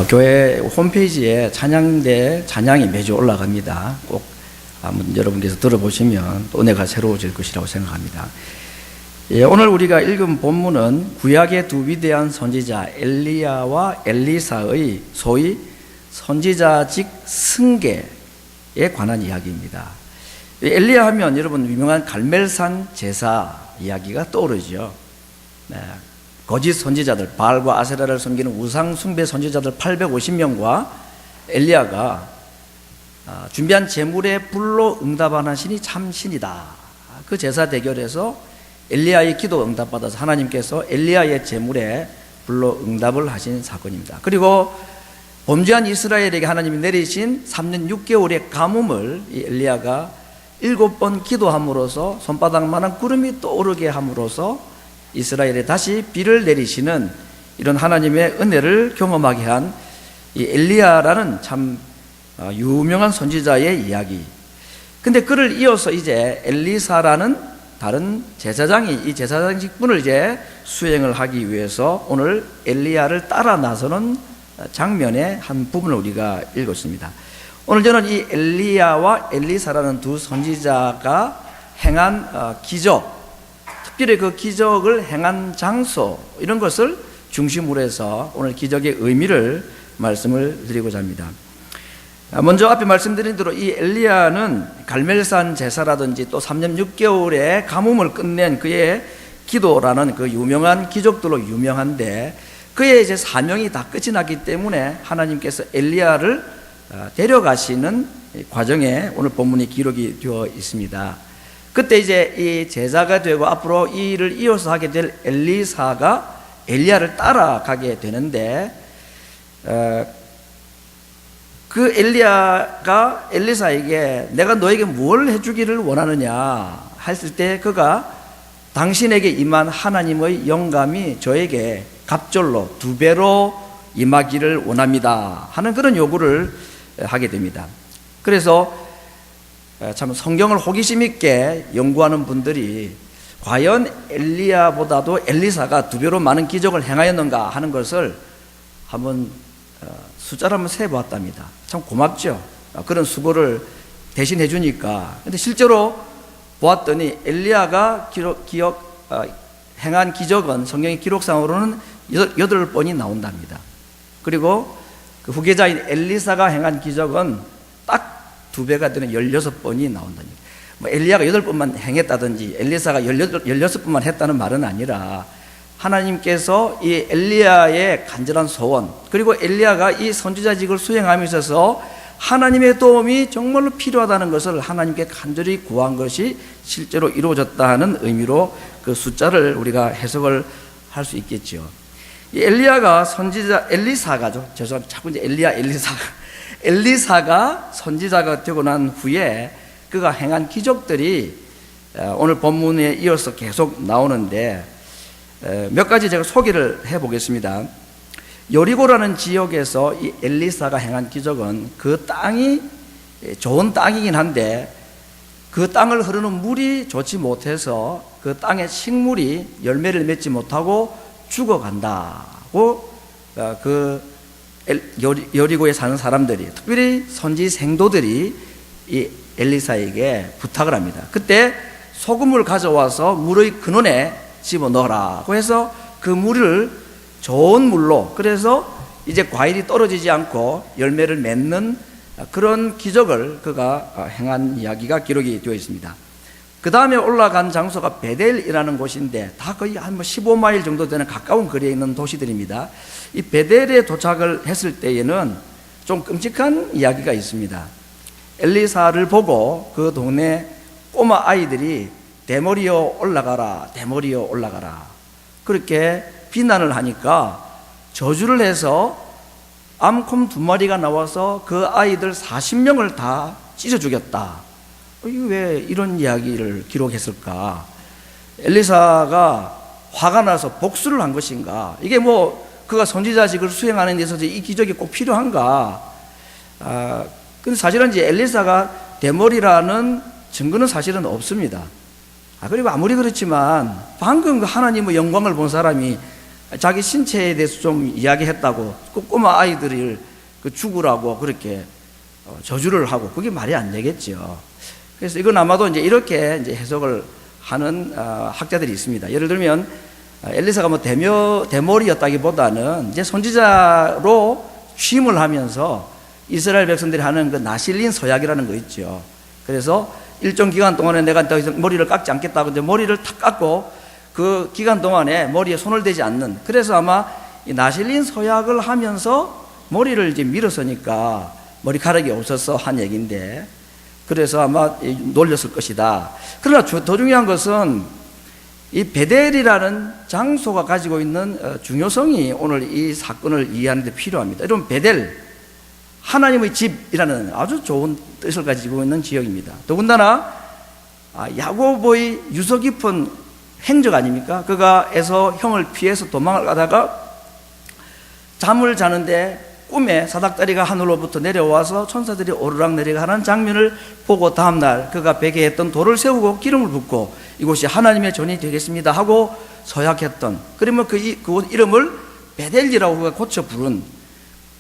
교회 홈페이지에 찬양대 찬양이 매주 올라갑니다. 꼭 한번 여러분께서 들어보시면 또 은혜가 새로워질 것이라고 생각합니다. 오늘 우리가 읽은 본문은 구약의 두 위대한 선지자 엘리야와 엘리사의 소위 선지자직 승계에 관한 이야기입니다. 엘리야 하면 여러분 유명한 갈멜산 제사 이야기가 떠오르죠. 거짓 선지자들, 바알과 아세라를 섬기는 우상 숭배 선지자들 850명과 엘리야가 준비한 제물에 불로 응답하는 신이 참 신이다. 그 제사 대결에서 엘리야의 기도 응답받아서 하나님께서 엘리야의 제물에 불로 응답을 하신 사건입니다. 그리고 범죄한 이스라엘에게 하나님이 내리신 3년 6개월의 가뭄을 이 엘리야가 7번 기도함으로써 손바닥만한 구름이 떠오르게 함으로써 이스라엘에 다시 비를 내리시는 이런 하나님의 은혜를 경험하게 한 이 엘리야라는 참 유명한 선지자의 이야기. 근데 그를 이어서 이제 엘리사라는 다른 제사장이 이 제사장 직분을 이제 수행을 하기 위해서 오늘 엘리야를 따라 나서는 장면의 한 부분을 우리가 읽었습니다. 오늘 저는 이 엘리야와 엘리사라는 두 선지자가 행한 기적, 특별히 그 기적을 행한 장소 이런 것을 중심으로 해서 오늘 기적의 의미를 말씀을 드리고자 합니다. 먼저 앞에 말씀드린 대로 이 엘리야는 갈멜산 제사라든지 또 3년 6개월의 가뭄을 끝낸 그의 기도라는 그 유명한 기적들로 유명한데 그의 이제 사명이 다 끝이 났기 때문에 하나님께서 엘리야를 데려가시는 과정에 오늘 본문이 기록이 되어 있습니다. 그때 이제 이 제자가 되고 앞으로 이 일을 이어서 하게 될 엘리사가 엘리야를 따라가게 되는데 그 엘리야가 엘리사에게 내가 너에게 뭘 해주기를 원하느냐 했을 때 그가 당신에게 임한 하나님의 영감이 저에게 갑절로 2배로 임하기를 원합니다 하는 그런 요구를 하게 됩니다. 그래서 참 성경을 호기심 있게 연구하는 분들이 과연 엘리야보다도 엘리사가 2배로 많은 기적을 행하였는가 하는 것을 한번 숫자를 한번 세보았답니다. 참 고맙죠. 그런 수고를 대신해 주니까. 근데 실제로 보았더니 엘리야가 행한 기적은 성경의 기록상으로는 8번이 나온답니다. 그리고 그 후계자인 엘리사가 행한 기적은 딱 2배가 되는 16번이 나온답니다. 뭐 엘리야가 8번만 행했다든지 엘리사가 16번만 했다는 말은 아니라 하나님께서 이 엘리야의 간절한 소원 그리고 엘리야가 이 선지자직을 수행함에 있어서 하나님의 도움이 정말로 필요하다는 것을 하나님께 간절히 구한 것이 실제로 이루어졌다는 의미로 그 숫자를 우리가 해석을 할 수 있겠죠. 이 엘리야가 선지자 엘리사가죠. 죄송합니다. 자꾸 이제 엘리사가 선지자가 되고 난 후에 그가 행한 기적들이 오늘 본문에 이어서 계속 나오는데 몇 가지 제가 소개를 해보겠습니다. 여리고라는 지역에서 이 엘리사가 행한 기적은 그 땅이 좋은 땅이긴 한데 그 땅을 흐르는 물이 좋지 못해서 그 땅의 식물이 열매를 맺지 못하고 죽어간다고 그 여리고에 사는 사람들이 특별히 선지 생도들이 이 엘리사에게 부탁을 합니다. 그때 소금을 가져와서 물의 근원에 집어넣으라고 해서 그 물을 좋은 물로 그래서 이제 과일이 떨어지지 않고 열매를 맺는 그런 기적을 그가 행한 이야기가 기록이 되어 있습니다. 그 다음에 올라간 장소가 베델이라는 곳인데 다 거의 한 15마일 정도 되는 가까운 거리에 있는 도시들입니다. 이 베델에 도착을 했을 때에는 좀 끔찍한 이야기가 있습니다. 엘리사를 보고 그 동네 꼬마 아이들이 대머리여 올라가라, 대머리여 올라가라 그렇게 비난을 하니까 저주를 해서 암콤 2마리가 나와서 그 아이들 40명을 다 찢어 죽였다. 이게 왜 이런 이야기를 기록했을까? 엘리사가 화가 나서 복수를 한 것인가? 이게 뭐 그가 선지자직을 수행하는 데 있어서 이 기적이 꼭 필요한가? 근데 사실은 이제 엘리사가 대머리라는 증거는 사실은 없습니다. 그리고 아무리 그렇지만 방금 그 하나님의 영광을 본 사람이 자기 신체에 대해서 좀 이야기했다고 그 꼬마 아이들을 죽으라고 그렇게 저주를 하고 그게 말이 안 되겠죠. 그래서 이건 아마도 이제 이렇게 이제 해석을 하는 학자들이 있습니다. 예를 들면 엘리사가 뭐 대머리였다기보다는 이제 선지자로 취임을 하면서 이스라엘 백성들이 하는 그 나실린 서약이라는 거 있죠. 그래서 일정 기간 동안에 내가 더 이상 머리를 깎지 않겠다고 이제 머리를 탁 깎고 그 기간 동안에 머리에 손을 대지 않는, 그래서 아마 이 나실린 서약을 하면서 머리를 이제 밀었으니까 머리카락이 없어서 한 얘기인데, 그래서 아마 놀렸을 것이다. 그러나 더 중요한 것은 이 베델이라는 장소가 가지고 있는 중요성이 오늘 이 사건을 이해하는 데 필요합니다. 여러분, 베델, 하나님의 집이라는 아주 좋은 뜻을 가지고 있는 지역입니다. 더군다나 야곱의 유서 깊은 행적 아닙니까? 그가 에서 형을 피해서 도망을 가다가 잠을 자는데 꿈에 사닥다리가 하늘로부터 내려와서 천사들이 오르락 내리락하는 장면을 보고 다음날 그가 베게 했던 돌을 세우고 기름을 붓고 이곳이 하나님의 전이 되겠습니다 하고 서약했던, 그러면 그곳 이름을 베델이라고 그가 고쳐 부른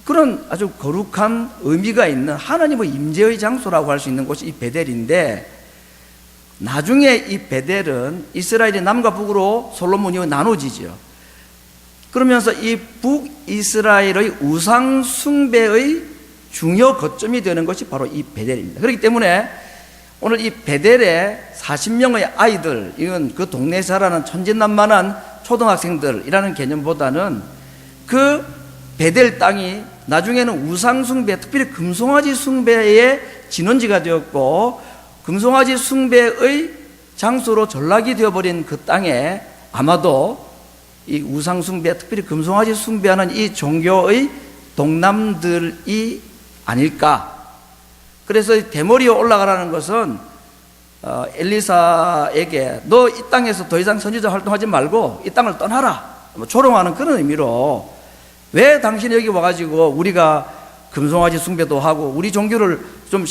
그런 아주 거룩한 의미가 있는 하나님의 임재의 장소라고 할 수 있는 곳이 이 베델인데, 나중에 이 베델은 이스라엘이 남과 북으로 솔로몬이 나눠지죠. 그러면서 이 북이스라엘의 우상 숭배의 중요 거점이 되는 것이 바로 이 베델입니다. 그렇기 때문에 오늘 이 베델의 40명의 아이들, 이건 그 동네에 자라는 천진난만한 초등학생들이라는 개념보다는 그 베델 땅이 나중에는 우상 숭배, 특별히 금송아지 숭배의 진원지가 되었고 금송아지 숭배의 장소로 전락이 되어버린 그 땅에 아마도 이 우상 숭배, 특별히 금송아지 숭배하는 이 종교의 동남들이 아닐까. 그래서 대머리에 올라가라는 것은 엘리사에게 너 이 땅에서 더 이상 선지자 활동하지 말고 이 땅을 떠나라, 조롱하는 그런 의미로, 왜 당신이 여기 와가지고 우리가 금송아지 숭배도 하고 우리 종교를 좀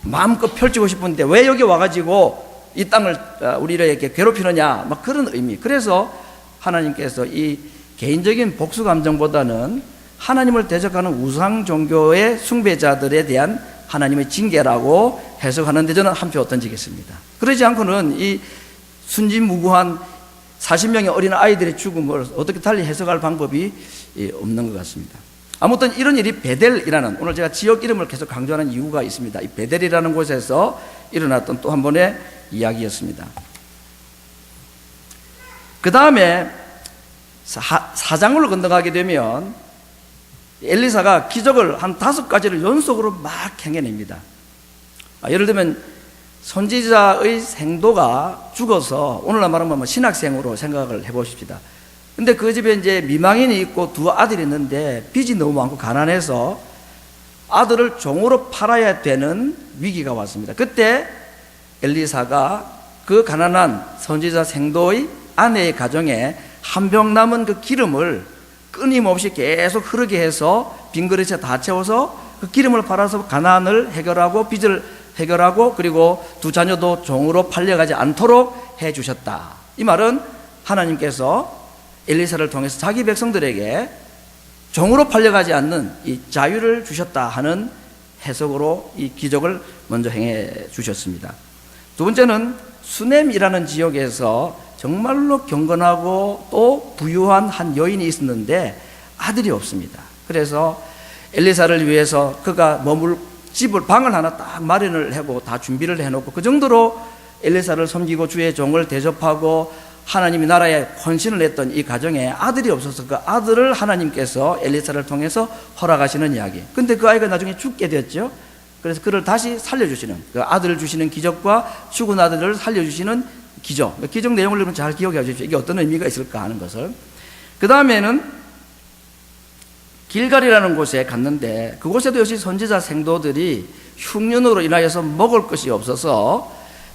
마음껏 펼치고 싶은데 왜 여기 와가지고 이 땅을 우리에게 괴롭히느냐, 막 그런 의미. 그래서 하나님께서 이 개인적인 복수 감정보다는 하나님을 대적하는 우상 종교의 숭배자들에 대한 하나님의 징계라고 해석하는 데 저는 한 표 던지겠습니다. 그러지 않고는 이 순진무구한 40명의 어린 아이들의 죽음을 어떻게 달리 해석할 방법이 없는 것 같습니다. 아무튼 이런 일이 베델이라는, 오늘 제가 지역 이름을 계속 강조하는 이유가 있습니다. 이 베델이라는 곳에서 일어났던 또 한 번의 이야기였습니다. 그 다음에 사장으로 건너가게 되면 엘리사가 기적을 한 5가지를 연속으로 막 행해냅니다. 예를 들면 선지자의 생도가 죽어서 오늘날 말하면 신학생으로 생각을 해보십시다. 근데 그 집에 이제 미망인이 있고 2 아들이 있는데 빚이 너무 많고 가난해서 아들을 종으로 팔아야 되는 위기가 왔습니다. 그때 엘리사가 그 가난한 선지자 생도의 아내의 가정에 한 병 남은 그 기름을 끊임없이 계속 흐르게 해서 빈 그릇에 다 채워서 그 기름을 팔아서 가난을 해결하고 빚을 해결하고 그리고 2 자녀도 종으로 팔려가지 않도록 해주셨다. 이 말은 하나님께서 엘리사를 통해서 자기 백성들에게 종으로 팔려가지 않는 이 자유를 주셨다 하는 해석으로 이 기적을 먼저 행해 주셨습니다. 2 번째는 수넴이라는 지역에서 정말로 경건하고 또 부유한 한 여인이 있었는데 아들이 없습니다. 그래서 엘리사를 위해서 그가 머물 집을, 방을 하나 딱 마련을 하고 다 준비를 해놓고 그 정도로 엘리사를 섬기고 주의 종을 대접하고 하나님이 나라에 헌신을 했던 이 가정에 아들이 없어서 그 아들을 하나님께서 엘리사를 통해서 허락하시는 이야기. 근데 그 아이가 나중에 죽게 됐죠. 그래서 그를 다시 살려주시는, 그 아들을 주시는 기적과 죽은 아들을 살려주시는 기적. 기적 내용을 여러분 잘 기억해 주십시오. 이게 어떤 의미가 있을까 하는 것을. 그 다음에는 길갈이라는 곳에 갔는데 그곳에도 역시 선지자 생도들이 흉년으로 인하여서 먹을 것이 없어서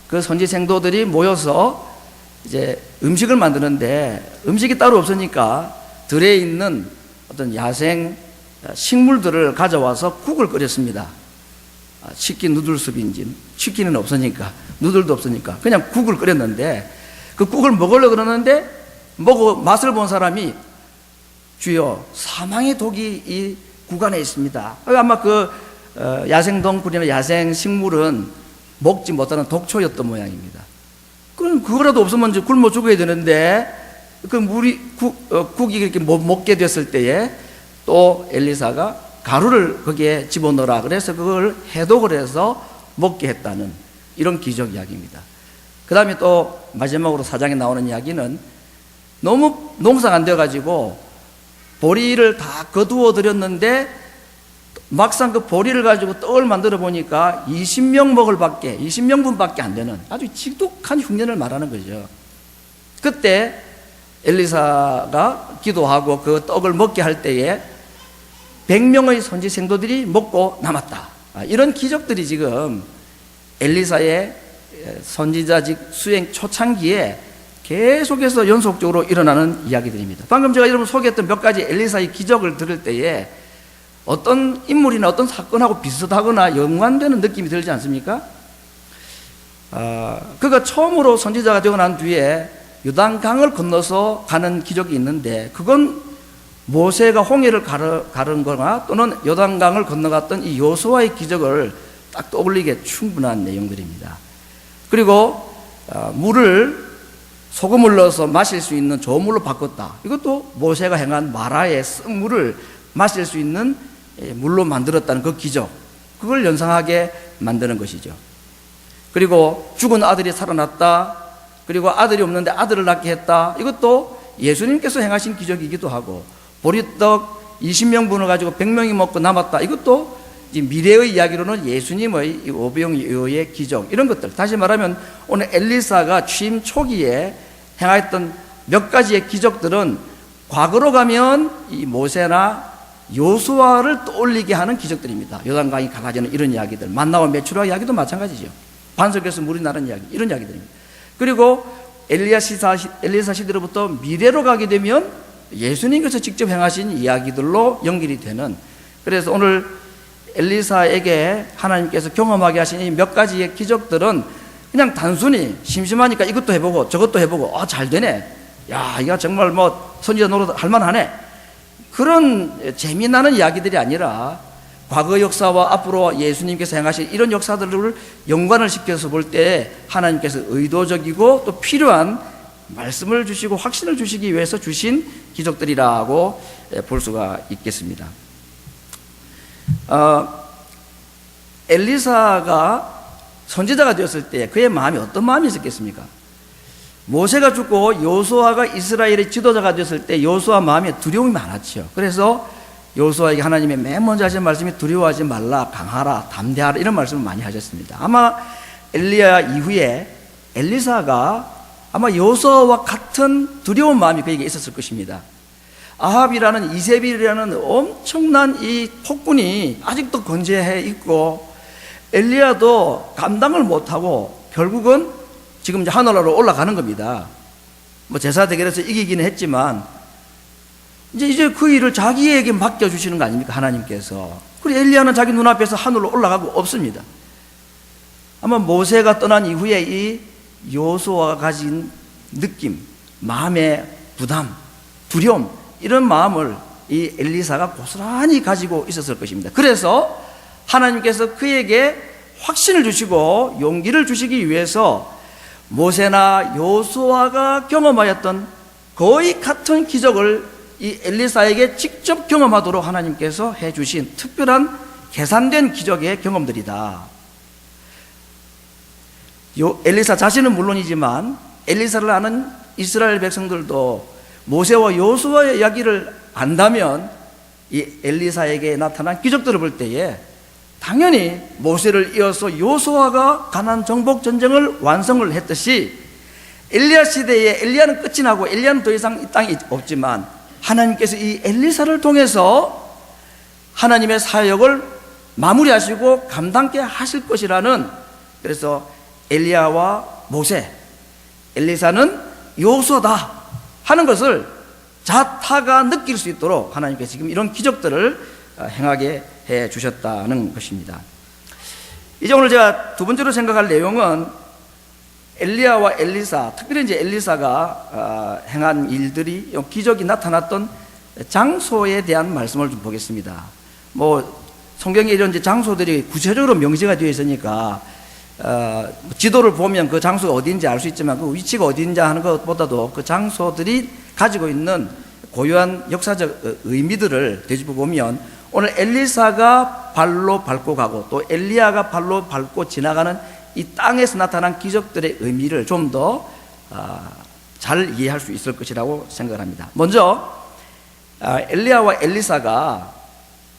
그 선지 생도들이 모여서 이제 음식을 만드는데 음식이 따로 없으니까 들에 있는 어떤 야생 식물들을 가져와서 국을 끓였습니다. 치킨 누들숲인지, 치킨은 없으니까, 누들도 없으니까 그냥 국을 끓였는데 그 국을 먹으려고 그러는데 맛을 본 사람이 주여 사망의 독이 이 구간에 있습니다. 아마 그 야생동물이나 야생식물은 먹지 못하는 독초였던 모양입니다. 그럼 그거라도 없으면 이제 굶어 죽어야 되는데 그 국이 이렇게 못 먹게 됐을 때에 또 엘리사가 가루를 거기에 집어넣으라 그래서 그걸 해독을 해서 먹게 했다는 이런 기적 이야기입니다. 그 다음에 또 마지막으로 4장에 나오는 이야기는 너무 농사가 안 되어가지고 보리를 다 거두어 드렸는데 막상 그 보리를 가지고 떡을 만들어 보니까 20명분밖에 안 되는 아주 지독한 흉년을 말하는 거죠. 그때 엘리사가 기도하고 그 떡을 먹게 할 때에 100명의 선지 생도들이 먹고 남았다. 이런 기적들이 지금 엘리사의 선지자직 수행 초창기에 계속해서 연속적으로 일어나는 이야기들입니다. 방금 제가 여러분 소개했던 몇 가지 엘리사의 기적을 들을 때에 어떤 인물이나 어떤 사건하고 비슷하거나 연관되는 느낌이 들지 않습니까? 그가 처음으로 선지자가 되고 난 뒤에 요단강을 건너서 가는 기적이 있는데 그건 모세가 홍해를 가른 거나 또는 요단강을 건너갔던 이 요수아의 기적을 딱 떠올리기에 충분한 내용들입니다. 그리고 물을 소금을 넣어서 마실 수 있는 좋은 물로 바꿨다. 이것도 모세가 행한 마라의 쓴 물을 마실 수 있는 물로 만들었다는 그 기적, 그걸 연상하게 만드는 것이죠. 그리고 죽은 아들이 살아났다. 그리고 아들이 없는데 아들을 낳게 했다. 이것도 예수님께서 행하신 기적이기도 하고, 보리떡 20명분을 가지고 100명이 먹고 남았다. 이것도 미래의 이야기로는 예수님의 오병이어의 기적, 이런 것들. 다시 말하면 오늘 엘리사가 취임 초기에 행하였던 몇 가지의 기적들은 과거로 가면 이 모세나 요수아를 떠올리게 하는 기적들입니다. 요단강이 갈라지는 이런 이야기들, 만나와 메추라 이야기도 마찬가지죠. 반석에서 물이 나는 이야기, 이런 이야기들입니다. 그리고 엘리사 시대로부터 미래로 가게 되면 예수님께서 직접 행하신 이야기들로 연결이 되는, 그래서 오늘 엘리사에게 하나님께서 경험하게 하신 이 몇 가지의 기적들은 그냥 단순히 심심하니까 이것도 해보고 저것도 해보고 잘 되네, 야 이거 정말 뭐 선지자 노릇 할만하네, 그런 재미나는 이야기들이 아니라 과거 역사와 앞으로 예수님께서 행하신 이런 역사들을 연관을 시켜서 볼 때 하나님께서 의도적이고 또 필요한 말씀을 주시고 확신을 주시기 위해서 주신 기적들이라고 볼 수가 있겠습니다. 엘리사가 선지자가 되었을 때 그의 마음이 어떤 마음이 있었겠습니까? 모세가 죽고 요수아가 이스라엘의 지도자가 되었을 때 요수아 마음에 두려움이 많았죠. 그래서 요수아에게 하나님의 맨 먼저 하신 말씀이 두려워하지 말라, 강하라, 담대하라, 이런 말씀을 많이 하셨습니다. 아마 엘리야 이후에 엘리사가 아마 요수아와 같은 두려운 마음이 그에게 있었을 것입니다. 아합이라는, 이세벨이라는 엄청난 이 폭군이 아직도 건재해 있고 엘리야도 감당을 못하고 결국은 지금 이제 하늘나라로 올라가는 겁니다. 뭐 제사 대결에서 이기기는 했지만 이제 그 일을 자기에게 맡겨주시는 거 아닙니까, 하나님께서. 그리고 엘리야는 자기 눈앞에서 하늘로 올라가고 없습니다. 아마 모세가 떠난 이후에 이 요수아가 가진 느낌, 마음의 부담, 두려움, 이런 마음을 이 엘리사가 고스란히 가지고 있었을 것입니다. 그래서 하나님께서 그에게 확신을 주시고 용기를 주시기 위해서 모세나 요수아가 경험하였던 거의 같은 기적을 이 엘리사에게 직접 경험하도록 하나님께서 해주신 특별한 계산된 기적의 경험들이다. 엘리사 자신은 물론이지만 엘리사를 아는 이스라엘 백성들도 모세와 요수아의 이야기를 안다면 이 엘리사에게 나타난 기적들을 볼 때에 당연히 모세를 이어서 요수아가 가나안 정복 전쟁을 완성을 했듯이 엘리야 시대에 엘리야는 끝이 나고 엘리야는 더 이상 이 땅에 없지만 하나님께서 이 엘리사를 통해서 하나님의 사역을 마무리하시고 감당케 하실 것이라는, 그래서 엘리야와 모세, 엘리사는 요수아다 하는 것을 자타가 느낄 수 있도록 하나님께서 지금 이런 기적들을 행하게 해 주셨다는 것입니다. 이제 오늘 제가 두 번째로 생각할 내용은 엘리야와 엘리사, 특별히 이제 엘리사가 행한 일들이, 기적이 나타났던 장소에 대한 말씀을 좀 보겠습니다. 뭐 성경에 이런 이제 장소들이 구체적으로 명시가 되어 있으니까 지도를 보면 그 장소가 어디인지 알 수 있지만 그 위치가 어디인지 하는 것보다도 그 장소들이 가지고 있는 고유한 역사적 의미들을 되짚어 보면 오늘 엘리사가 발로 밟고 가고 또 엘리야가 발로 밟고 지나가는 이 땅에서 나타난 기적들의 의미를 좀 더 잘 이해할 수 있을 것이라고 생각을 합니다. 먼저 엘리야와 엘리사가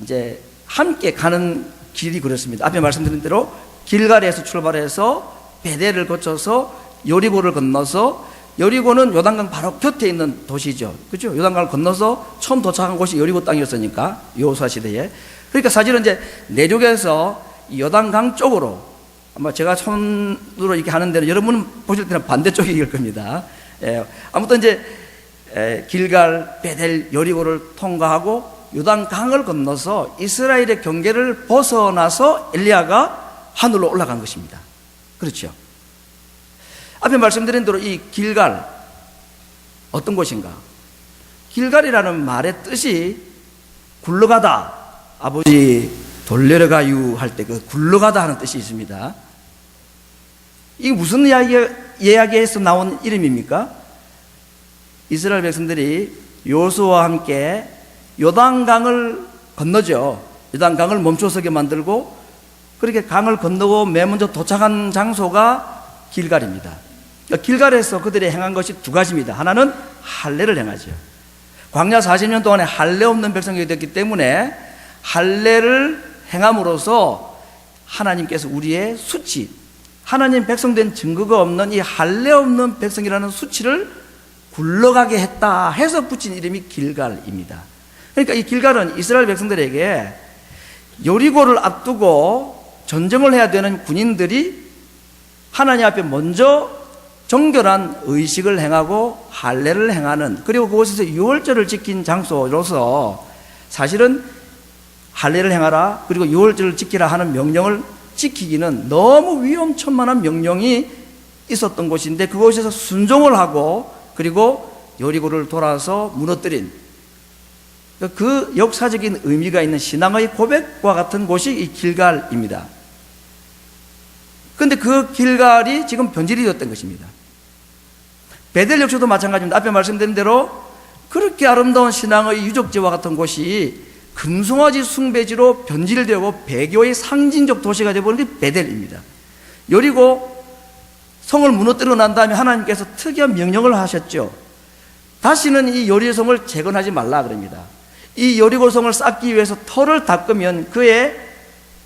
이제 함께 가는 길이 그렇습니다. 앞에 말씀드린 대로 길갈에서 출발해서 베델을 거쳐서 여리고를 건너서 여리고는 요단강 바로 곁에 있는 도시죠. 그렇죠? 요단강을 건너서 처음 도착한 곳이 여리고 땅이었으니까 여호수아 시대에. 그러니까 사실은 이제 내륙에서 요단강 쪽으로 아마 제가 손으로 이렇게 하는 데는 여러분은 보실 때는 반대쪽일 겁니다. 아무튼 이제 길갈, 베델, 여리고를 통과하고 요단강을 건너서 이스라엘의 경계를 벗어나서 엘리야가 하늘로 올라간 것입니다. 그렇죠? 앞에 말씀드린 대로 이 길갈 어떤 곳인가? 길갈이라는 말의 뜻이 굴러가다. 아버지 돌려가유 할 때 그 굴러가다 하는 뜻이 있습니다. 이게 무슨 이야기에서 나온 이름입니까? 이스라엘 백성들이 여호수아와 함께 요단강을 건너죠. 요단강을 멈춰서게 만들고 그렇게 강을 건너고 맨 먼저 도착한 장소가 길갈입니다. 길갈에서 그들이 행한 것이 두 가지입니다. 하나는 할례를 행하죠. 광야 40년 동안에 할례 없는 백성이 됐기 때문에 할례를 행함으로써 하나님께서 우리의 수치, 하나님 백성된 증거가 없는 이 할례 없는 백성이라는 수치를 굴러가게 했다 해서 붙인 이름이 길갈입니다. 그러니까 이 길갈은 이스라엘 백성들에게 여리고를 앞두고 전쟁을 해야 되는 군인들이 하나님 앞에 먼저 정결한 의식을 행하고 할례를 행하는, 그리고 그곳에서 유월절을 지킨 장소로서 사실은 할례를 행하라 그리고 유월절을 지키라 하는 명령을 지키기는 너무 위험천만한 명령이 있었던 곳인데 그곳에서 순종을 하고 그리고 여리고를 돌아서 무너뜨린 그 역사적인 의미가 있는 신앙의 고백과 같은 곳이 이 길갈입니다. 그런데 그 길갈이 지금 변질이 되었던 것입니다. 베델 역시도 마찬가지입니다. 앞에 말씀드린 대로 그렇게 아름다운 신앙의 유적지와 같은 곳이 금송아지 숭배지로 변질되고 배교의 상징적 도시가 되어버린 게 베델입니다. 여리고 성을 무너뜨리고 난 다음에 하나님께서 특이한 명령을 하셨죠. 다시는 이 여리고성을 재건하지 말라 그럽니다. 이 여리고성을 쌓기 위해서 터를 닦으면 그의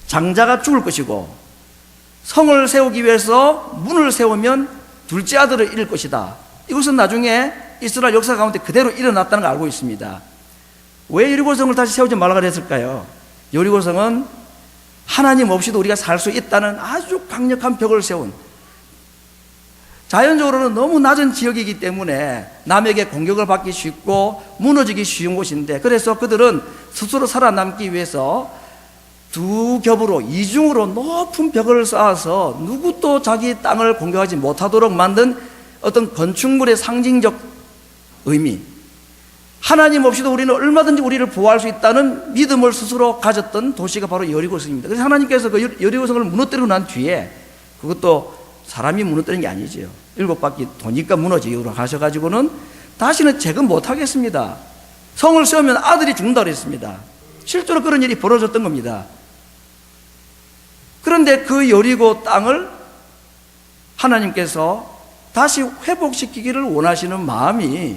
장자가 죽을 것이고 성을 세우기 위해서 문을 세우면 둘째 아들을 잃을 것이다. 이것은 나중에 이스라엘 역사 가운데 그대로 일어났다는 걸 알고 있습니다. 왜 여리고성을 다시 세우지 말라 그랬을까요? 여리고성은 하나님 없이도 우리가 살 수 있다는 아주 강력한 벽을 세운, 자연적으로는 너무 낮은 지역이기 때문에 남에게 공격을 받기 쉽고 무너지기 쉬운 곳인데, 그래서 그들은 스스로 살아남기 위해서 두 겹으로 이중으로 높은 벽을 쌓아서 누구도 자기 땅을 공격하지 못하도록 만든 어떤 건축물의 상징적 의미, 하나님 없이도 우리는 얼마든지 우리를 보호할 수 있다는 믿음을 스스로 가졌던 도시가 바로 여리고성입니다. 그래서 하나님께서 그 여리고성을 무너뜨리고 난 뒤에, 그것도 사람이 무너뜨린 게 아니지요, 7바퀴 도니까 무너지기로 하셔가지고는 다시는 재건 못하겠습니다. 성을 세우면 아들이 죽는다고 했습니다. 실제로 그런 일이 벌어졌던 겁니다. 그런데 그 여리고 땅을 하나님께서 다시 회복시키기를 원하시는 마음이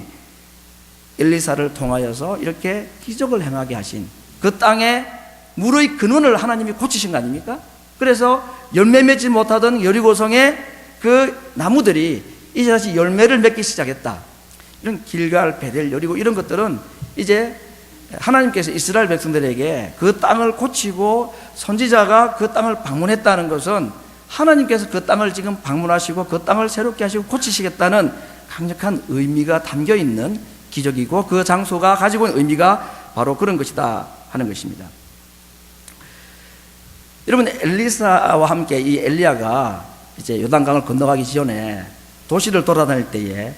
엘리사를 통하여서 이렇게 기적을 행하게 하신, 그 땅에 물의 근원을 하나님이 고치신 거 아닙니까? 그래서 열매 맺지 못하던 여리고성의 그 나무들이 이제 다시 열매를 맺기 시작했다. 이런 길갈, 베델, 여리고 이런 것들은 이제 하나님께서 이스라엘 백성들에게 그 땅을 고치고 선지자가 그 땅을 방문했다는 것은 하나님께서 그 땅을 지금 방문하시고 그 땅을 새롭게 하시고 고치시겠다는 강력한 의미가 담겨 있는 기적이고, 그 장소가 가지고 있는 의미가 바로 그런 것이다 하는 것입니다. 여러분, 엘리사와 함께 이 엘리야가 이제 요단강을 건너가기 전에 도시를 돌아다닐 때에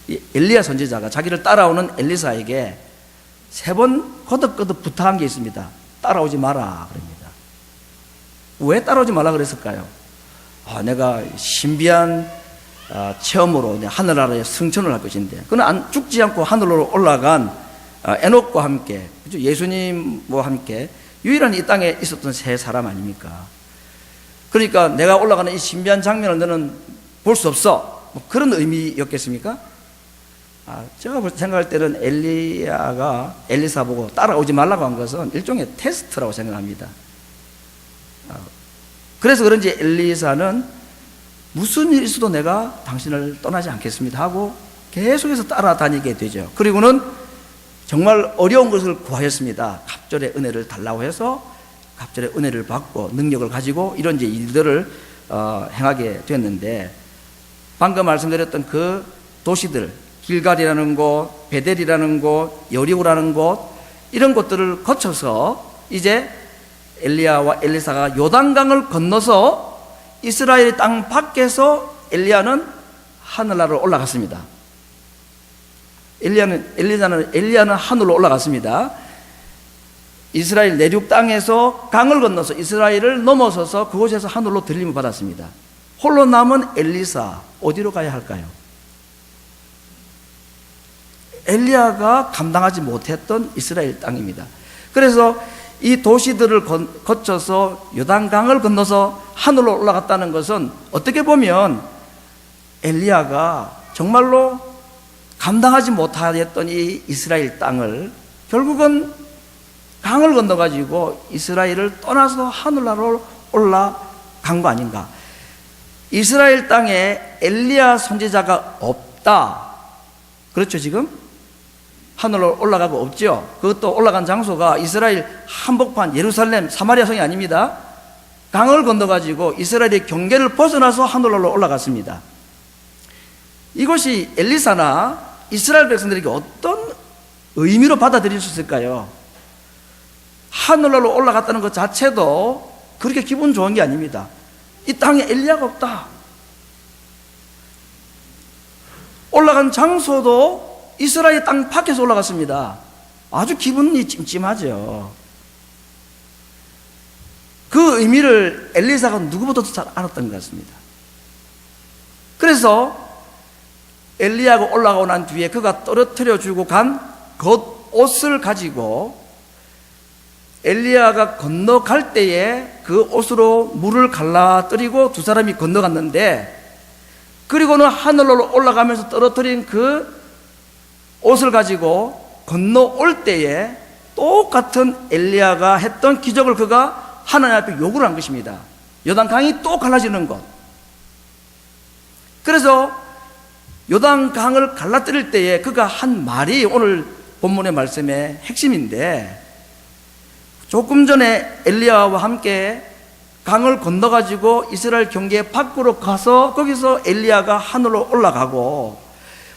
이 엘리야 선지자가 자기를 따라오는 엘리사에게 3번 거듭거듭 부탁한 게 있습니다. 따라오지 마라 그럽니다. 왜 따라오지 말라 그랬을까요? 내가 신비한 체험으로 하늘나라에 승천을 할 것인데, 그는 죽지 않고 하늘로 올라간 에녹과 함께, 예수님과 함께 유일한 이 땅에 있었던 세 사람 아닙니까? 그러니까 내가 올라가는 이 신비한 장면을 너는 볼 수 없어, 그런 의미였겠습니까? 제가 생각할 때는 엘리야가 엘리사 보고 따라오지 말라고 한 것은 일종의 테스트라고 생각합니다. 그래서 그런지 엘리사는 무슨 일이 있어도 내가 당신을 떠나지 않겠습니다 하고 계속해서 따라다니게 되죠. 그리고는 정말 어려운 것을 구하였습니다. 갑절의 은혜를 달라고 해서 갑절의 은혜를 받고 능력을 가지고 이런 이제 일들을 행하게 됐는데, 방금 말씀드렸던 그 도시들, 길갈이라는 곳, 베델이라는 곳, 여리고라는 곳, 이런 곳들을 거쳐서 이제 엘리야와 엘리사가 요단강을 건너서 이스라엘 땅 밖에서 엘리야는 하늘나라로 올라갔습니다. 엘리야는 하늘로 올라갔습니다. 이스라엘 내륙 땅에서 강을 건너서 이스라엘을 넘어서서 그곳에서 하늘로 들림을 받았습니다. 홀로 남은 엘리사, 어디로 가야 할까요? 엘리야가 감당하지 못했던 이스라엘 땅입니다. 그래서 이 도시들을 거쳐서 요단강을 건너서 하늘로 올라갔다는 것은 어떻게 보면 엘리야가 정말로 감당하지 못하였던 이 이스라엘 땅을 결국은 강을 건너가지고 이스라엘을 떠나서 하늘나라로 올라간 거 아닌가. 이스라엘 땅에 엘리야 선지자가 없다. 그렇죠, 지금? 하늘로 올라가고 없죠. 그것도 올라간 장소가 이스라엘 한복판 예루살렘 사마리아 성이 아닙니다. 강을 건너가지고 이스라엘의 경계를 벗어나서 하늘로 올라갔습니다. 이것이 엘리사나 이스라엘 백성들에게 어떤 의미로 받아들일 수 있을까요? 하늘로 올라갔다는 것 자체도 그렇게 기분 좋은 게 아닙니다. 이 땅에 엘리야가 없다. 올라간 장소도 이스라엘 땅 밖에서 올라갔습니다. 아주 기분이 찜찜하죠. 그 의미를 엘리사가 누구보다도 잘 알았던 것 같습니다. 그래서 엘리야가 올라가고 난 뒤에 그가 떨어뜨려 주고 간 겉옷을 가지고 엘리야가 건너갈 때에 그 옷으로 물을 갈라뜨리고 두 사람이 건너갔는데, 그리고는 하늘로 올라가면서 떨어뜨린 그 옷을 가지고 건너올 때에 똑같은 엘리야가 했던 기적을 그가 하나님 앞에 요구를 한 것입니다. 요단강이 또 갈라지는 것. 그래서 요단강을 갈라뜨릴 때에 그가 한 말이 오늘 본문의 말씀의 핵심인데, 조금 전에 엘리야와 함께 강을 건너가지고 이스라엘 경계 밖으로 가서 거기서 엘리야가 하늘로 올라가고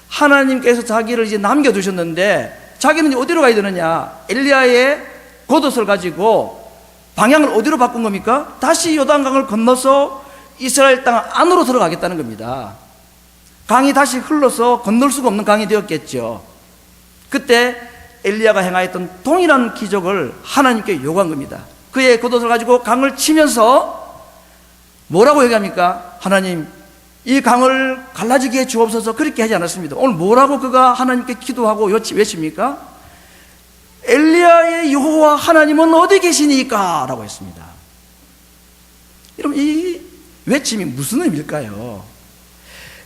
하나님께서 자기를 이제 남겨두셨는데 자기는 이제 어디로 가야 되느냐? 엘리야의 겉옷을 가지고 방향을 어디로 바꾼 겁니까? 다시 요단강을 건너서 이스라엘 땅 안으로 들어가겠다는 겁니다. 강이 다시 흘러서 건널 수가 없는 강이 되었겠죠. 그때 엘리야가 행하였던 동일한 기적을 하나님께 요구한 겁니다. 그의 겉옷을 가지고 강을 치면서 뭐라고 얘기합니까? 하나님, 이 강을 갈라지게 해 주옵소서. 그렇게 하지 않았습니다. 오늘 뭐라고 그가 하나님께 기도하고 외칩니까? 엘리야의 여호와 하나님은 어디 계시니까? 라고 했습니다. 여러분, 이 외침이 무슨 의미일까요?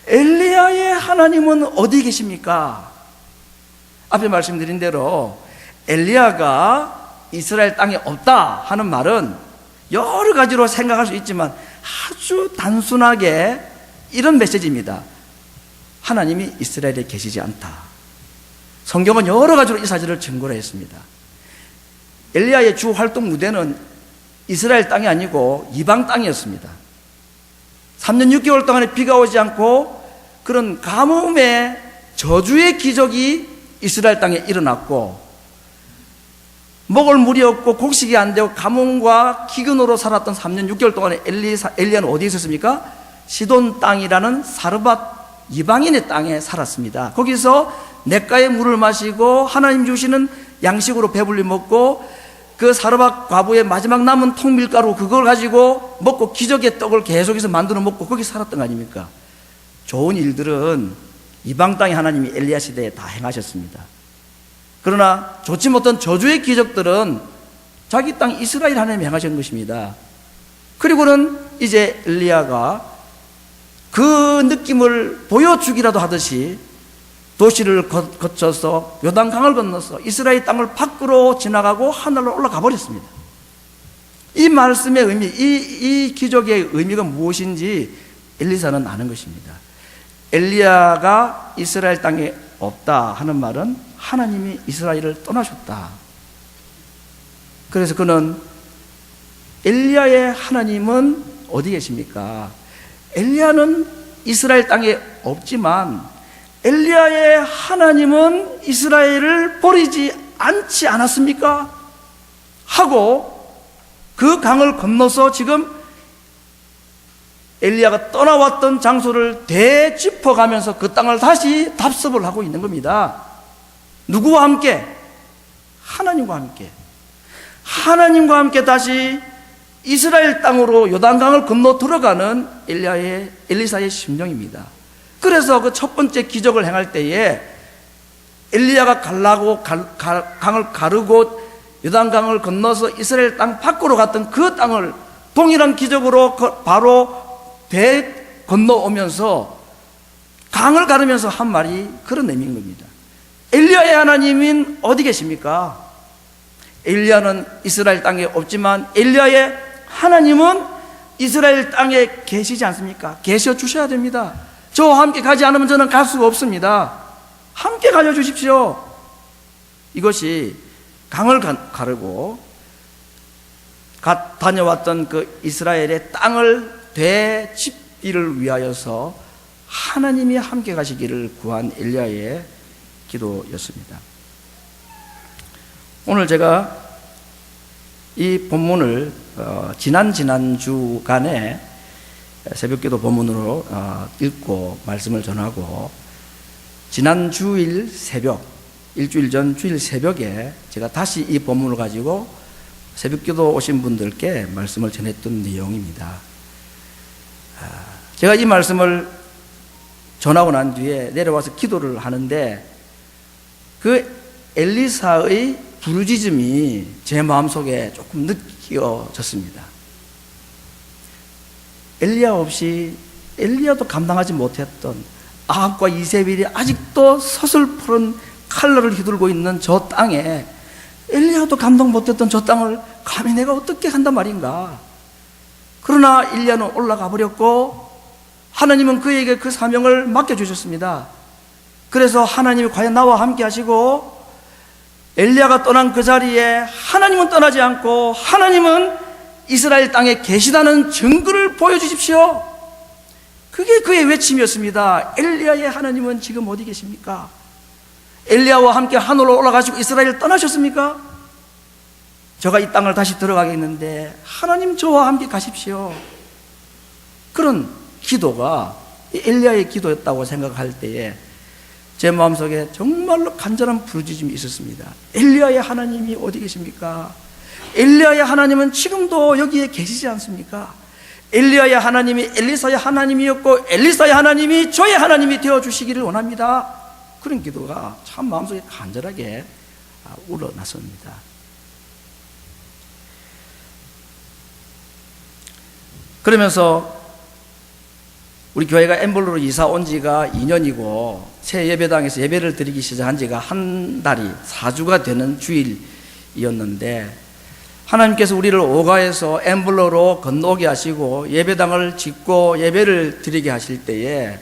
엘리야의 하나님은 어디 계십니까? 앞에 말씀드린 대로 엘리야가 이스라엘 땅에 없다 하는 말은 여러 가지로 생각할 수 있지만 아주 단순하게 이런 메시지입니다. 하나님이 이스라엘에 계시지 않다. 성경은 여러 가지로 이 사실을 증거를 했습니다. 엘리야의 주 활동 무대는 이스라엘 땅이 아니고 이방 땅이었습니다. 3년 6개월 동안에 비가 오지 않고 그런 가뭄의 저주의 기적이 이스라엘 땅에 일어났고, 먹을 물이 없고 곡식이 안 되고 가뭄과 기근으로 살았던 3년 6개월 동안에 엘리야는 어디에 있었습니까? 시돈 땅이라는 사르밧 이방인의 땅에 살았습니다. 거기서 냇가의 물을 마시고 하나님 주시는 양식으로 배불리 먹고 그 사르밧 과부의 마지막 남은 통밀가루 그걸 가지고 먹고 기적의 떡을 계속해서 만들어 먹고 거기 살았던 거 아닙니까? 좋은 일들은 이방 땅의 하나님이 엘리야 시대에 다 행하셨습니다. 그러나 좋지 못한 저주의 기적들은 자기 땅 이스라엘 하나님이 행하신 것입니다. 그리고는 이제 엘리야가 그 느낌을 보여주기라도 하듯이 도시를 거쳐서 요단강을 건너서 이스라엘 땅을 밖으로 지나가고 하늘로 올라가 버렸습니다. 이 말씀의 의미, 이 기적의 의미가 무엇인지 엘리사는 아는 것입니다. 엘리야가 이스라엘 땅에 없다 하는 말은 하나님이 이스라엘을 떠나셨다. 그래서 그는 엘리야의 하나님은 어디 계십니까? 엘리야는 이스라엘 땅에 없지만 엘리야의 하나님은 이스라엘을 버리지 않지 않았습니까? 하고 그 강을 건너서 지금 엘리야가 떠나왔던 장소를 되짚어가면서 그 땅을 다시 답습을 하고 있는 겁니다. 누구와 함께? 하나님과 함께. 하나님과 함께 다시 이스라엘 땅으로 요단강을 건너 들어가는 엘리사의 심정입니다. 그래서 그 첫 번째 기적을 행할 때에 엘리야가 가려고 강을 가르고 요단강을 건너서 이스라엘 땅 밖으로 갔던 그 땅을 동일한 기적으로 바로 배 건너오면서 강을 가르면서 한 말이 그런 의미인 겁니다. 엘리야의 하나님은 어디 계십니까? 엘리야는 이스라엘 땅에 없지만 엘리야의 하나님은 이스라엘 땅에 계시지 않습니까? 계셔 주셔야 됩니다. 저와 함께 가지 않으면 저는 갈 수가 없습니다. 함께 가려 주십시오. 이것이 강을 가르고 다녀왔던 그 이스라엘의 땅을 되짚기를 위하여서 하나님이 함께 가시기를 구한 엘리야의 기도였습니다. 오늘 제가 이 본문을 지난 주간에 새벽기도 본문으로 읽고 말씀을 전하고 지난 주일 새벽, 일주일 전 주일 새벽에 제가 다시 이 본문을 가지고 새벽기도 오신 분들께 말씀을 전했던 내용입니다. 제가 이 말씀을 전하고 난 뒤에 내려와서 기도를 하는데 그 엘리사의 부르짖음이 제 마음속에 조금 느껴졌습니다. 엘리야 없이 엘리야도 감당하지 못했던 아합과 이세벨이 아직도 서슬푸른 칼날을 휘둘고 있는 저 땅에 엘리야도 감당 못했던 저 땅을 감히 내가 어떻게 한단 말인가. 그러나 엘리야는 올라가 버렸고 하나님은 그에게 그 사명을 맡겨주셨습니다. 그래서 하나님이 과연 나와 함께 하시고 엘리야가 떠난 그 자리에 하나님은 떠나지 않고 하나님은 이스라엘 땅에 계시다는 증거를 보여주십시오. 그게 그의 외침이었습니다. 엘리야의 하나님은 지금 어디 계십니까? 엘리야와 함께 하늘로 올라가시고 이스라엘을 떠나셨습니까? 저가 이 땅을 다시 들어가겠는데 하나님 저와 함께 가십시오. 그런 기도가 엘리야의 기도였다고 생각할 때에 제 마음속에 정말로 간절한 부르짖음이 있었습니다. 엘리야의 하나님이 어디 계십니까? 엘리야의 하나님은 지금도 여기에 계시지 않습니까? 엘리야의 하나님이 엘리사의 하나님이었고 엘리사의 하나님이 저의 하나님이 되어주시기를 원합니다. 그런 기도가 참 마음속에 간절하게 우러났습니다. 그러면서 우리 교회가 엠블로로 이사 온 지가 2년이고 새 예배당에서 예배를 드리기 시작한 지가 한 달이 4주가 되는 주일이었는데 하나님께서 우리를 오가에서 엠블로로 건너오게 하시고 예배당을 짓고 예배를 드리게 하실 때에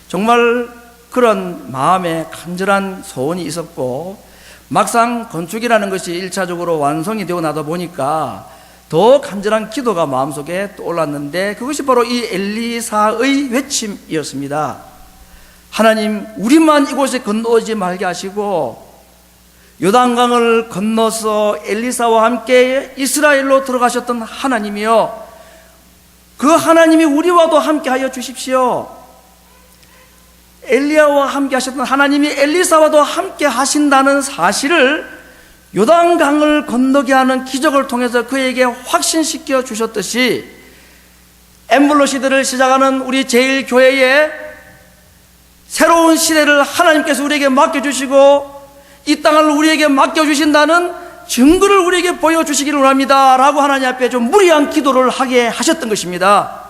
정말 그런 마음에 간절한 소원이 있었고 막상 건축이라는 것이 1차적으로 완성이 되고 나다 보니까 더 간절한 기도가 마음속에 떠올랐는데 그것이 바로 이 엘리사의 외침이었습니다. 하나님, 우리만 이곳에 건너오지 말게 하시고 요단강을 건너서 엘리사와 함께 이스라엘로 들어가셨던 하나님이여, 그 하나님이 우리와도 함께 하여 주십시오. 엘리야와 함께 하셨던 하나님이 엘리사와도 함께 하신다는 사실을 요단강을 건너게 하는 기적을 통해서 그에게 확신시켜 주셨듯이 엠블로 시대를 시작하는 우리 제1교회의 새로운 시대를 하나님께서 우리에게 맡겨주시고 이 땅을 우리에게 맡겨주신다는 증거를 우리에게 보여주시기를 원합니다 라고 하나님 앞에 좀 무리한 기도를 하게 하셨던 것입니다.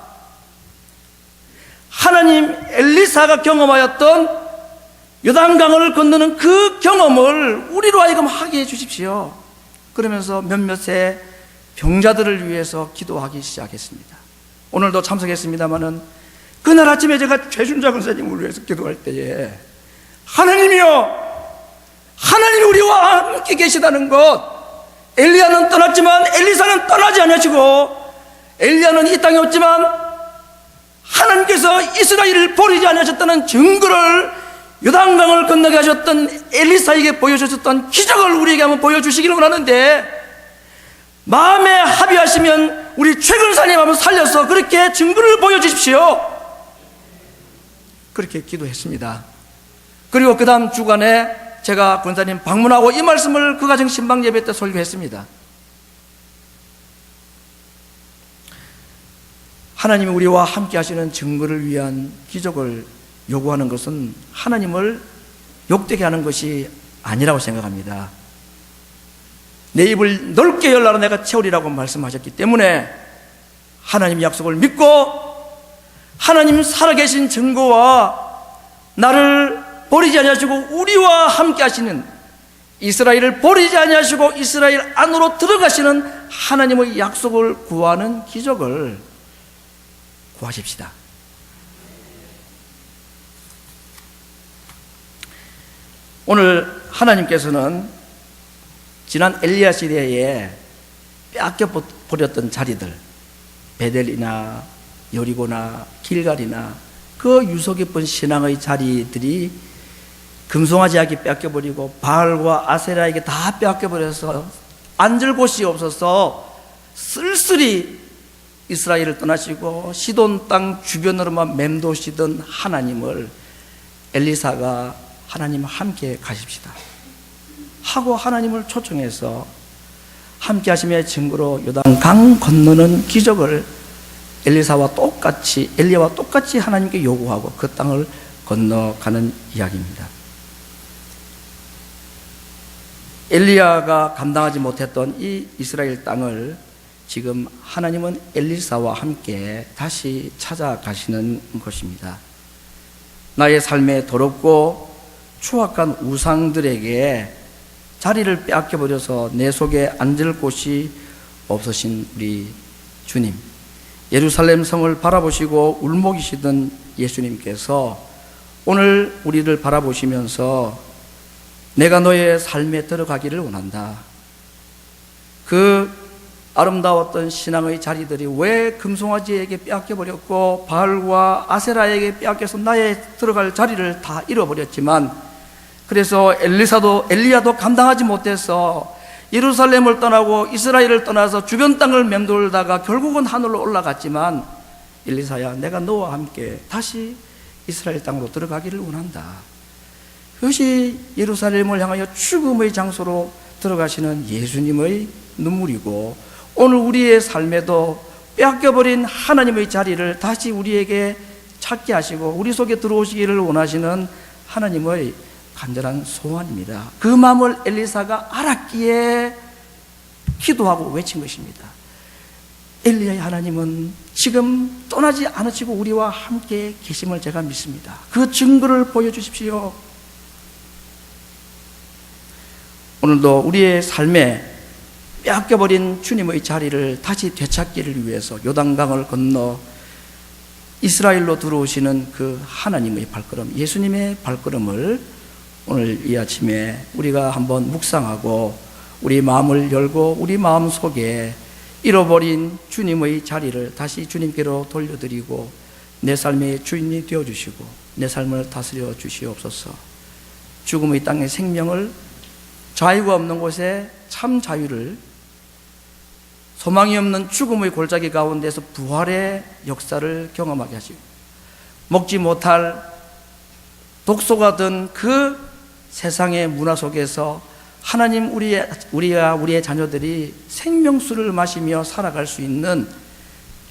하나님 엘리사가 경험하였던 요단강을 건너는 그 경험을 우리로 하여금 하게 해주십시오. 그러면서 몇몇의 병자들을 위해서 기도하기 시작했습니다. 오늘도 참석했습니다마는 그날 아침에 제가 최준자 권사님을 위해서 기도할 때에 하나님이여, 하나님이 우리와 함께 계시다는 것, 엘리야는 떠났지만 엘리사는 떠나지 않으시고 엘리야는 이 땅에 없지만 하나님께서 이스라엘을 버리지 않으셨다는 증거를 요단강을 건너게 하셨던 엘리사에게 보여주셨던 기적을 우리에게 한번 보여주시기를 원하는데, 마음에 합의하시면 우리 최 권사님 한번 살려서 그렇게 증거를 보여주십시오. 그렇게 기도했습니다. 그리고 그 다음 주간에 제가 권사님 방문하고 이 말씀을 그 가정 신방 예배 때 설교했습니다. 하나님이 우리와 함께 하시는 증거를 위한 기적을 요구하는 것은 하나님을 욕되게 하는 것이 아니라고 생각합니다. 내 입을 넓게 열라로 내가 채우리라고 말씀하셨기 때문에 하나님 약속을 믿고 하나님 살아계신 증거와 나를 버리지 아니하시고 우리와 함께 하시는, 이스라엘을 버리지 아니하시고 이스라엘 안으로 들어가시는 하나님의 약속을 구하는 기적을 구하십시다. 오늘 하나님께서는 지난 엘리야 시대에 빼앗겨 버렸던 자리들, 베델이나 여리고나 길갈이나 그 유서 깊은 신앙의 자리들이 금송아지에게 빼앗겨버리고 바알과 아세라에게 다 빼앗겨버려서 앉을 곳이 없어서 쓸쓸히 이스라엘을 떠나시고 시돈 땅 주변으로만 맴도시던 하나님을 엘리사가 하나님 함께 가십시다 하고 하나님을 초청해서 함께 하심의 증거로 요단강 건너는 기적을 엘리야와 똑같이 하나님께 요구하고 그 땅을 건너가는 이야기입니다. 엘리야가 감당하지 못했던 이 이스라엘 땅을 지금 하나님은 엘리사와 함께 다시 찾아가시는 것입니다. 나의 삶에 더럽고 추악한 우상들에게 자리를 빼앗겨버려서 내 속에 앉을 곳이 없으신 우리 주님, 예루살렘 성을 바라보시고 울먹이시던 예수님께서 오늘 우리를 바라보시면서 내가 너의 삶에 들어가기를 원한다. 그 아름다웠던 신앙의 자리들이 왜 금송아지에게 빼앗겨버렸고 바알과 아세라에게 빼앗겨서 나의 들어갈 자리를 다 잃어버렸지만, 그래서 엘리야도 감당하지 못해서 예루살렘을 떠나고 이스라엘을 떠나서 주변 땅을 맴돌다가 결국은 하늘로 올라갔지만, 엘리사야, 내가 너와 함께 다시 이스라엘 땅으로 들어가기를 원한다. 그것이 예루살렘을 향하여 죽음의 장소로 들어가시는 예수님의 눈물이고, 오늘 우리의 삶에도 빼앗겨버린 하나님의 자리를 다시 우리에게 찾게 하시고 우리 속에 들어오시기를 원하시는 하나님의 간절한 소원입니다. 그 마음을 엘리사가 알았기에 기도하고 외친 것입니다. 엘리야의 하나님은 지금 떠나지 않으시고 우리와 함께 계심을 제가 믿습니다. 그 증거를 보여주십시오. 오늘도 우리의 삶에 빼앗겨버린 주님의 자리를 다시 되찾기를 위해서 요단강을 건너 이스라엘로 들어오시는 그 하나님의 발걸음, 예수님의 발걸음을 오늘 이 아침에 우리가 한번 묵상하고 우리 마음을 열고 우리 마음 속에 잃어버린 주님의 자리를 다시 주님께로 돌려드리고 내 삶의 주인이 되어주시고 내 삶을 다스려 주시옵소서. 죽음의 땅의 생명을, 자유가 없는 곳에 참 자유를, 소망이 없는 죽음의 골짜기 가운데서 부활의 역사를 경험하게 하시고 먹지 못할 독소가 든 그 세상의 문화 속에서 하나님, 우리의 자녀들이 생명수를 마시며 살아갈 수 있는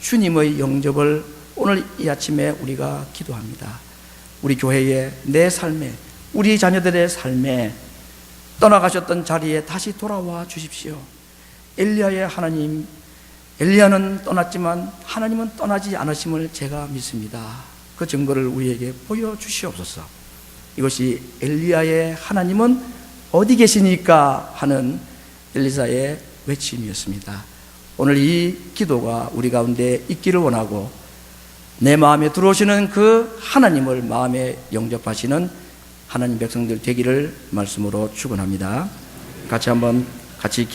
주님의 영접을 오늘 이 아침에 우리가 기도합니다. 우리 교회의, 내 삶에, 우리 자녀들의 삶에 떠나가셨던 자리에 다시 돌아와 주십시오. 엘리야의 하나님, 엘리야는 떠났지만 하나님은 떠나지 않으심을 제가 믿습니다. 그 증거를 우리에게 보여주시옵소서. 이것이 엘리야의 하나님은 어디 계시니까 하는 엘리사의 외침이었습니다. 오늘 이 기도가 우리 가운데 있기를 원하고, 내 마음에 들어오시는 그 하나님을 마음에 영접하시는 하나님 백성들 되기를 말씀으로 축원합니다. 같이